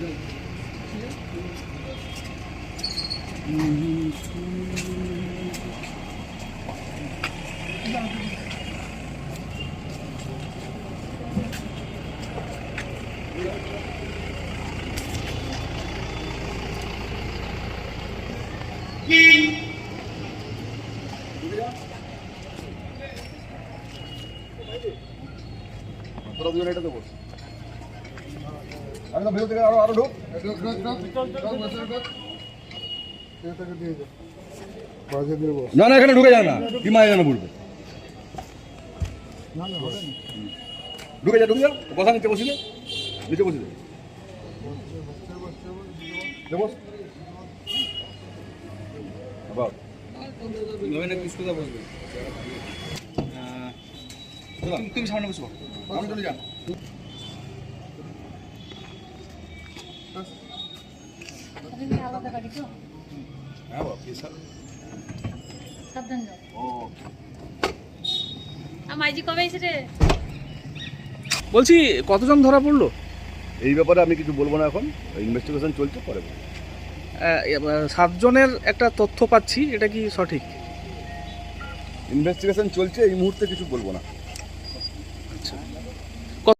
তোরা দুজন এটা দেবো একদম ভিতর থেকে আরো ঢুক না না এখানে ঢুকে যায় না কি মায় যেন বলবে ঢুকে যা বসা নিচে বসিলে নিচে বসিলে তুমি সামনে বসবো আমি চলে যা হ্যাঁ বাবা সাবধান যাও। মাইজি কবে এসে রে? বলছি কতজন ধরা পড়লো? এই ব্যাপারে আমি কিছু বলবো না, এখন ইনভেস্টিগেশন চলছে, পরে 7 জনের একটা তথ্য পাচ্ছি, এটা কি সঠিক? ইনভেস্টিগেশন চলছে, এই মুহূর্তে কিছু বলবো না।